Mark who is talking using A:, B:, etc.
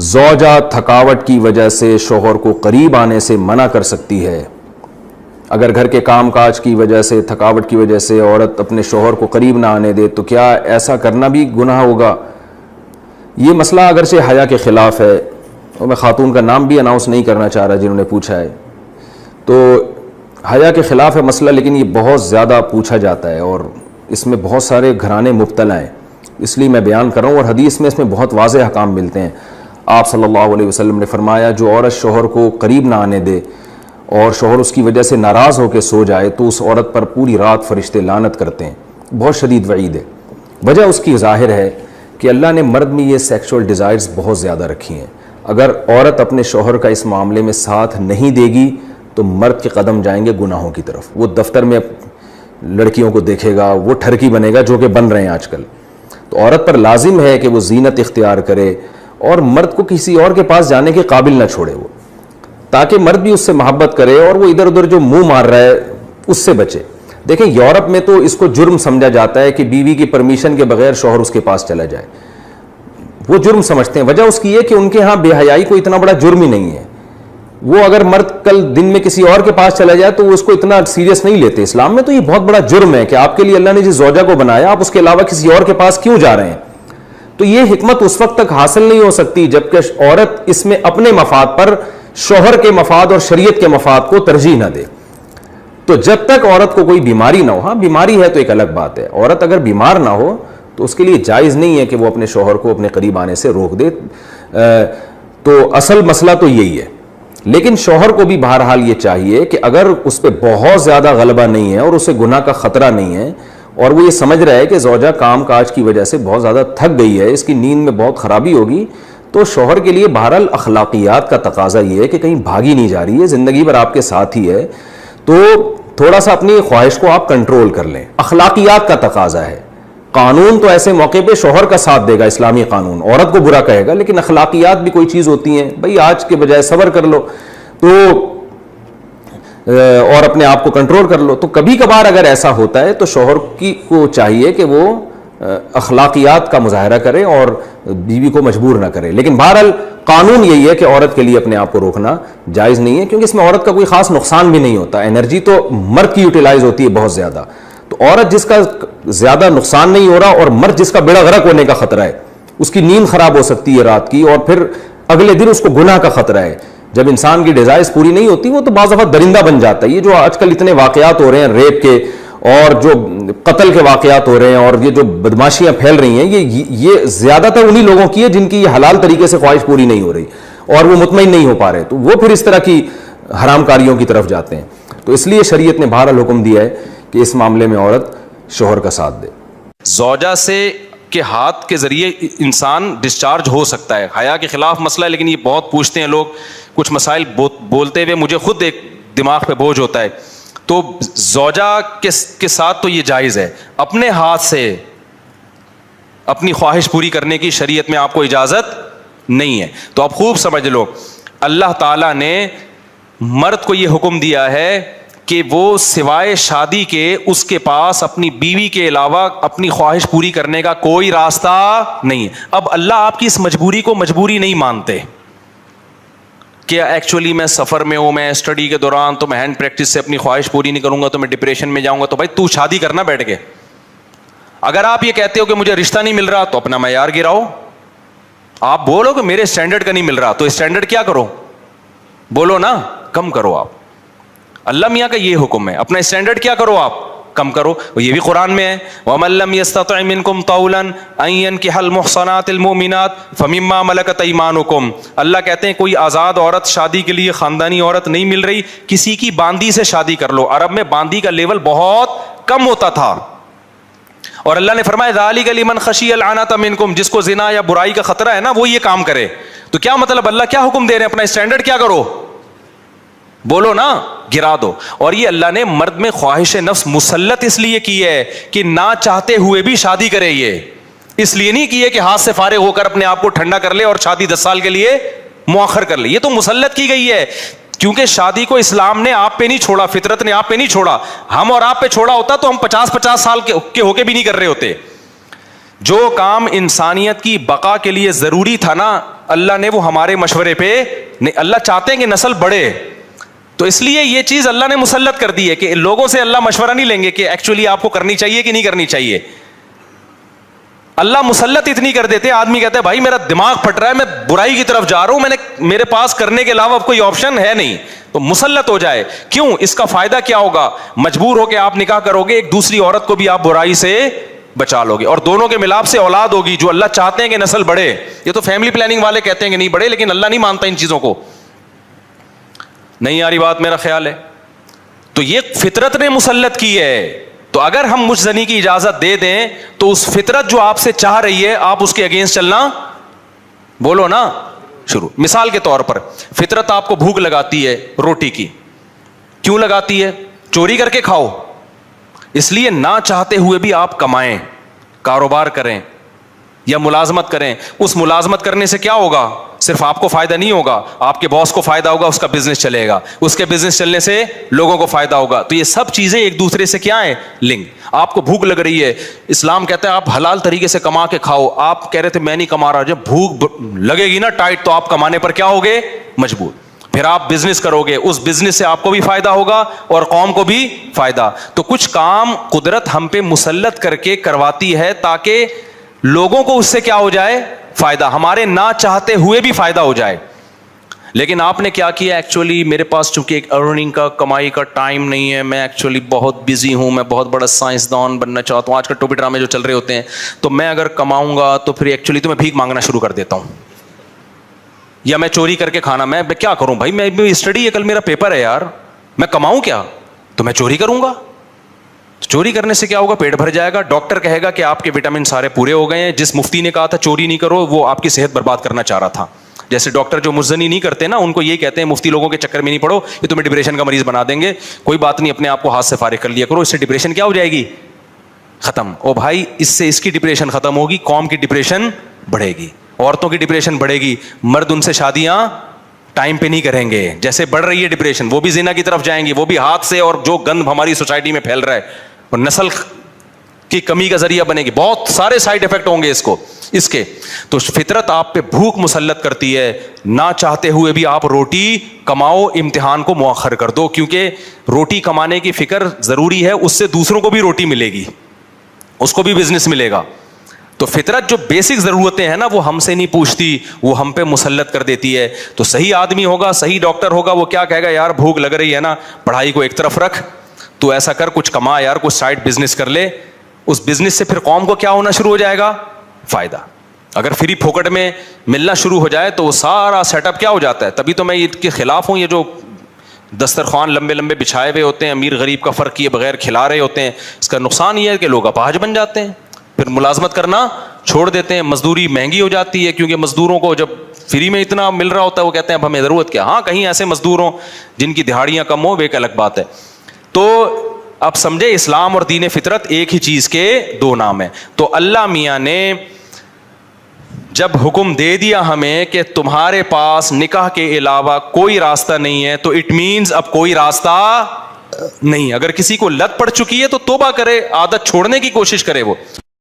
A: زوجہ تھکاوٹ کی وجہ سے شوہر کو قریب آنے سے منع کر سکتی ہے. اگر گھر کے کام کاج کی وجہ سے تھکاوٹ کی وجہ سے عورت اپنے شوہر کو قریب نہ آنے دے تو کیا ایسا کرنا بھی گناہ ہوگا؟ یہ مسئلہ اگرچہ حیا کے خلاف ہے اور میں خاتون کا نام بھی اناؤنس نہیں کرنا چاہ رہا جنہوں نے پوچھا ہے، تو حیا کے خلاف ہے مسئلہ، لیکن یہ بہت زیادہ پوچھا جاتا ہے اور اس میں بہت سارے گھرانے مبتلا ہیں، اس لیے میں بیان کر رہا ہوں. اور حدیث میں اس میں بہت واضح احکام ملتے ہیں. آپ صلی اللہ علیہ وسلم نے فرمایا جو عورت شوہر کو قریب نہ آنے دے اور شوہر اس کی وجہ سے ناراض ہو کے سو جائے تو اس عورت پر پوری رات فرشتے لعنت کرتے ہیں. بہت شدید وعید ہے. وجہ اس کی ظاہر ہے کہ اللہ نے مرد میں یہ سیکشول ڈیزائرز بہت زیادہ رکھی ہیں. اگر عورت اپنے شوہر کا اس معاملے میں ساتھ نہیں دے گی تو مرد کے قدم جائیں گے گناہوں کی طرف. وہ دفتر میں لڑکیوں کو دیکھے گا، وہ ٹھرکی بنے گا جو کہ بن رہے ہیں آج کل. تو عورت پر لازم ہے کہ وہ زینت اختیار کرے اور مرد کو کسی اور کے پاس جانے کے قابل نہ چھوڑے وہ، تاکہ مرد بھی اس سے محبت کرے اور وہ ادھر ادھر جو منہ مار رہا ہے اس سے بچے. دیکھیں یورپ میں تو اس کو جرم سمجھا جاتا ہے کہ بیوی کی پرمیشن کے بغیر شوہر اس کے پاس چلا جائے، وہ جرم سمجھتے ہیں. وجہ اس کی یہ کہ ان کے ہاں بے حیائی کو اتنا بڑا جرم ہی نہیں ہے. وہ اگر مرد کل دن میں کسی اور کے پاس چلا جائے تو وہ اس کو اتنا سیریس نہیں لیتے. اسلام میں تو یہ بہت بڑا جرم ہے کہ آپ کے لیے اللہ نے جس زوجہ کو بنایا آپ اس کے علاوہ کسی اور کے پاس کیوں جا رہے ہیں. تو یہ حکمت اس وقت تک حاصل نہیں ہو سکتی جب کہ عورت اس میں اپنے مفاد پر شوہر کے مفاد اور شریعت کے مفاد کو ترجیح نہ دے. تو جب تک عورت کو کوئی بیماری نہ ہو، ہاں بیماری ہے تو ایک الگ بات ہے، عورت اگر بیمار نہ ہو تو اس کے لیے جائز نہیں ہے کہ وہ اپنے شوہر کو اپنے قریب آنے سے روک دے. تو اصل مسئلہ تو یہی ہے. لیکن شوہر کو بھی بہرحال یہ چاہیے کہ اگر اس پہ بہت زیادہ غلبہ نہیں ہے اور اسے گناہ کا خطرہ نہیں ہے اور وہ یہ سمجھ رہا ہے کہ زوجہ کام کاج کی وجہ سے بہت زیادہ تھک گئی ہے، اس کی نیند میں بہت خرابی ہوگی، تو شوہر کے لیے بہرحال اخلاقیات کا تقاضا یہ ہے کہ کہیں بھاگی نہیں جا رہی ہے، زندگی بھر آپ کے ساتھ ہی ہے، تو تھوڑا سا اپنی خواہش کو آپ کنٹرول کر لیں. اخلاقیات کا تقاضا ہے. قانون تو ایسے موقع پہ شوہر کا ساتھ دے گا، اسلامی قانون عورت کو برا کہے گا، لیکن اخلاقیات بھی کوئی چیز ہوتی ہیں، بھئی آج کے بجائے صبر کر لو تو اور اپنے آپ کو کنٹرول کر لو. تو کبھی کبھار اگر ایسا ہوتا ہے تو شوہر کو چاہیے کہ وہ اخلاقیات کا مظاہرہ کرے اور بیوی کو مجبور نہ کرے. لیکن بہرحال قانون یہی ہے کہ عورت کے لیے اپنے آپ کو روکنا جائز نہیں ہے، کیونکہ اس میں عورت کا کوئی خاص نقصان بھی نہیں ہوتا. انرجی تو مرد کی یوٹیلائز ہوتی ہے بہت زیادہ. تو عورت جس کا زیادہ نقصان نہیں ہو رہا اور مرد جس کا بیڑا غرق ہونے کا خطرہ ہے، اس کی نیند خراب ہو سکتی ہے رات کی اور پھر اگلے دن اس کو گناہ کا خطرہ ہے. جب انسان کی ڈیزائرز پوری نہیں ہوتی وہ تو بعض دفعہ درندہ بن جاتا ہے. یہ جو آج کل اتنے واقعات ہو رہے ہیں ریپ کے اور جو قتل کے واقعات ہو رہے ہیں اور یہ جو بدماشیاں پھیل رہی ہیں، یہ زیادہ تر انہی لوگوں کی ہے جن کی یہ حلال طریقے سے خواہش پوری نہیں ہو رہی اور وہ مطمئن نہیں ہو پا رہے، تو وہ پھر اس طرح کی حرام کاریوں کی طرف جاتے ہیں. تو اس لیے شریعت نے بہرحال حکم دیا ہے کہ اس معاملے میں عورت شوہر کا ساتھ دے.
B: زوجہ سے کے ہاتھ کے ذریعے انسان ڈسچارج ہو سکتا ہے. حیا کے خلاف مسئلہ ہے، لیکن یہ بہت پوچھتے ہیں لوگ، کچھ مسائل بولتے ہوئے مجھے خود ایک دماغ پہ بوجھ ہوتا ہے. تو زوجہ کے ساتھ تو یہ جائز ہے، اپنے ہاتھ سے اپنی خواہش پوری کرنے کی شریعت میں آپ کو اجازت نہیں ہے. تو آپ خوب سمجھ لو، اللہ تعالیٰ نے مرد کو یہ حکم دیا ہے کہ وہ سوائے شادی کے اس کے پاس اپنی بیوی کے علاوہ اپنی خواہش پوری کرنے کا کوئی راستہ نہیں ہے. اب اللہ آپ کی اس مجبوری کو مجبوری نہیں مانتے کہ ایکچولی میں سفر میں ہوں، میں اسٹڈی کے دوران تو میں ہینڈ پریکٹس سے اپنی خواہش پوری نہیں کروں گا تو میں ڈپریشن میں جاؤں گا. تو بھائی تو شادی کرنا بیٹھ کے. اگر آپ یہ کہتے ہو کہ مجھے رشتہ نہیں مل رہا تو اپنا معیار گراؤ. آپ بولو کہ میرے اسٹینڈرڈ کا نہیں مل رہا تو اسٹینڈرڈ کیا کرو، بولو نا کم کرو. آپ اللہ میاں کا یہ حکم ہے، اپنا اسٹینڈرڈ کیا کرو، آپ کم کرو. یہ بھی قرآن میں ہے، وَمَن لَّمْ يَسْتَطِعْ مِنكُمْ طَوْلًا أَن يَنكِحَ الْمُحْصَنَاتِ الْمُؤْمِنَاتِ فَمِمَّا مَلَكَتْ أَيْمَانُكُمْ. اللہ کہتے ہیں کوئی آزاد عورت شادی کے لیے خاندانی عورت نہیں مل رہی، کسی کی باندی سے شادی کر لو. عرب میں باندی کا لیول بہت کم ہوتا تھا اور اللہ نے فرمایا ذَلِكَ لِمَنْ خَشِيَ الْعَنَتَ مِنكُمْ. جس کو زنا یا برائی کا خطرہ ہے نا وہ یہ کام کرے. تو کیا مطلب اللہ کیا حکم دے رہے ہیں، اپنا اسٹینڈرڈ کیا کرو، بولو نا گرا دو. اور یہ اللہ نے مرد میں خواہش نفس مسلط اس لیے کی ہے کہ نہ چاہتے ہوئے بھی شادی کرے. یہ اس لیے نہیں کی ہے کہ ہاتھ سے فارغ ہو کر اپنے آپ کو ٹھنڈا کر لے اور شادی 10 سال کے لیے مؤخر کر لے. یہ تو مسلط کی گئی ہے کیونکہ شادی کو اسلام نے آپ پہ نہیں چھوڑا، فطرت نے آپ پہ نہیں چھوڑا. ہم اور آپ پہ چھوڑا ہوتا تو ہم 50 سال کے ہو کے بھی نہیں کر رہے ہوتے. جو کام انسانیت کی بقا کے لیے ضروری تھا نا, اللہ نے وہ ہمارے مشورے پہ نہیں, اللہ چاہتے ہیں کہ نسل بڑھے, تو اس لیے یہ چیز اللہ نے مسلط کر دی ہے کہ لوگوں سے اللہ مشورہ نہیں لیں گے کہ ایکچولی آپ کو کرنی چاہیے کہ نہیں کرنی چاہیے. اللہ مسلط اتنی کر دیتے, آدمی کہتا ہے بھائی میرا دماغ پھٹ رہا ہے, میں برائی کی طرف جا رہا ہوں, میرے پاس کرنے کے علاوہ کوئی آپشن ہے نہیں, تو مسلط ہو جائے. کیوں؟ اس کا فائدہ کیا ہوگا؟ مجبور ہو کے آپ نکاح کرو گے, ایک دوسری عورت کو بھی آپ برائی سے بچا لو گے, اور دونوں کے ملاپ سے اولاد ہوگی جو اللہ چاہتے ہیں کہ نسل بڑھے. یہ تو فیملی پلاننگ والے کہتے ہیں کہ نہیں بڑھے, لیکن اللہ نہیں مانتا ان چیزوں کو. نہیں آ رہی بات میرا خیال ہے. تو یہ فطرت نے مسلط کی ہے. تو اگر ہم مجھ زنی کی اجازت دے دیں تو اس فطرت جو آپ سے چاہ رہی ہے آپ اس کے اگینسٹ چلنا, بولو نا, شروع. مثال کے طور پر فطرت آپ کو بھوک لگاتی ہے روٹی کی, کیوں لگاتی ہے؟ چوری کر کے کھاؤ. اس لیے نہ چاہتے ہوئے بھی آپ کمائیں, کاروبار کریں یا ملازمت کریں. اس ملازمت کرنے سے کیا ہوگا؟ صرف آپ کو فائدہ نہیں ہوگا, آپ کے باس کو فائدہ ہوگا, اس کا بزنس چلے گا, اس کے بزنس چلنے سے لوگوں کو فائدہ ہوگا. تو یہ سب چیزیں ایک دوسرے سے کیا ہیں؟ لنک. آپ کو بھوک لگ رہی ہے, اسلام کہتا ہے آپ حلال طریقے سے کما کے کھاؤ. آپ کہہ رہے تھے میں نہیں کما رہا, جب بھوک لگے گی نا ٹائٹ, تو آپ کمانے پر کیا ہوگے؟ مجبور. پھر آپ بزنس کرو گے, اس بزنس سے آپ کو بھی فائدہ ہوگا اور قوم کو بھی فائدہ. تو کچھ کام قدرت ہم پہ مسلط کر کے کرواتی ہے تاکہ لوگوں کو اس سے کیا ہو جائے؟ فائدہ, ہمارے نہ چاہتے ہوئے بھی فائدہ ہو جائے. لیکن آپ نے کیا کیا؟ ایکچولی میرے پاس چونکہ ایک ارننگ کا, کمائی کا ٹائم نہیں ہے, میں ایکچولی بہت بزی ہوں, میں بہت بڑا سائنسدان بننا چاہتا ہوں. آج کل ٹوپی ڈرامے جو چل رہے ہوتے ہیں, تو میں اگر کماؤں گا تو پھر ایکچولی تو میں بھیک مانگنا شروع کر دیتا ہوں, یا میں چوری کر کے کھانا. میں کیا کروں بھائی, میں اسٹڈی ہے, کل میرا پیپر ہے یار, میں کماؤں کیا؟ تو میں چوری کروں گا. چوری کرنے سے کیا ہوگا؟ پیٹ بھر جائے گا. ڈاکٹر کہے گا کہ آپ کے وٹامن سارے پورے ہو گئے ہیں. جس مفتی نے کہا تھا چوری نہیں کرو, وہ آپ کی صحت برباد کرنا چاہ رہا تھا. جیسے ڈاکٹر جو مزنی نہیں کرتے نا, ان کو یہ کہتے ہیں مفتی لوگوں کے چکر میں نہیں پڑو, یہ تمہیں ڈپریشن کا مریض بنا دیں گے. کوئی بات نہیں, اپنے آپ کو ہاتھ سے فارغ کر لیا کرو, اس سے ڈپریشن کیا ہو جائے گی؟ ختم. او بھائی, اس سے اس کی ڈپریشن ختم ہوگی, قوم کی ڈپریشن بڑھے گی, عورتوں کی ڈپریشن بڑھے گی, مرد ان سے شادیاں ٹائم پہ نہیں کریں گے. جیسے بڑھ رہی ہے ڈپریشن, وہ بھی زنا کی طرف جائیں گی, وہ بھی ہاتھ سے, اور جو گند ہماری سوسائٹی میں پھیل رہا ہے, اور نسل کی کمی کا ذریعہ بنے گی. بہت سارے سائیڈ افیکٹ ہوں گے اس کے. تو فطرت آپ پہ بھوک مسلط کرتی ہے, نہ چاہتے ہوئے بھی آپ روٹی کماؤ, امتحان کو مؤخر کر دو, کیونکہ روٹی کمانے کی فکر ضروری ہے, اس سے دوسروں کو بھی روٹی ملے گی, اس کو بھی بزنس ملے گا. تو فطرت جو بیسک ضرورتیں ہیں نا, وہ ہم سے نہیں پوچھتی, وہ ہم پہ مسلط کر دیتی ہے. تو صحیح آدمی ہوگا, صحیح ڈاکٹر ہوگا, وہ کیا کہے گا؟ یار بھوک لگ رہی ہے نا, پڑھائی کو ایک طرف رکھ, تو ایسا کر, کچھ کما یار, کچھ سائڈ بزنس کر لے. اس بزنس سے پھر قوم کو کیا ہونا شروع ہو جائے گا؟ فائدہ. اگر فری پھوکٹ میں ملنا شروع ہو جائے تو وہ سارا سیٹ اپ کیا ہو جاتا ہے. تبھی تو میں اس کے خلاف ہوں, یہ جو دسترخوان لمبے لمبے بچھائے ہوئے ہوتے ہیں, امیر غریب کا فرق کیے بغیر کھلا رہے ہوتے ہیں. اس کا نقصان یہ ہے کہ لوگ اپاہج بن جاتے ہیں, پھر ملازمت کرنا چھوڑ دیتے ہیں, مزدوری مہنگی ہو جاتی ہے, کیونکہ مزدوروں کو جب فری میں اتنا مل رہا ہوتا ہے وہ کہتے ہیں اب ہمیں ضرورت کیا. ہاں, کہیں ایسے مزدور ہوں جن کی دہاڑیاں کم ہو, وہ ایک الگ بات ہے. تو اب سمجھے, اسلام اور دین فطرت ایک ہی چیز کے دو نام ہیں. تو اللہ میاں نے جب حکم دے دیا ہمیں کہ تمہارے پاس نکاح کے علاوہ کوئی راستہ نہیں ہے, تو اٹ مینز اب کوئی راستہ نہیں. اگر کسی کو لت پڑ چکی ہے تو توبہ کرے, عادت چھوڑنے کی کوشش کرے. وہ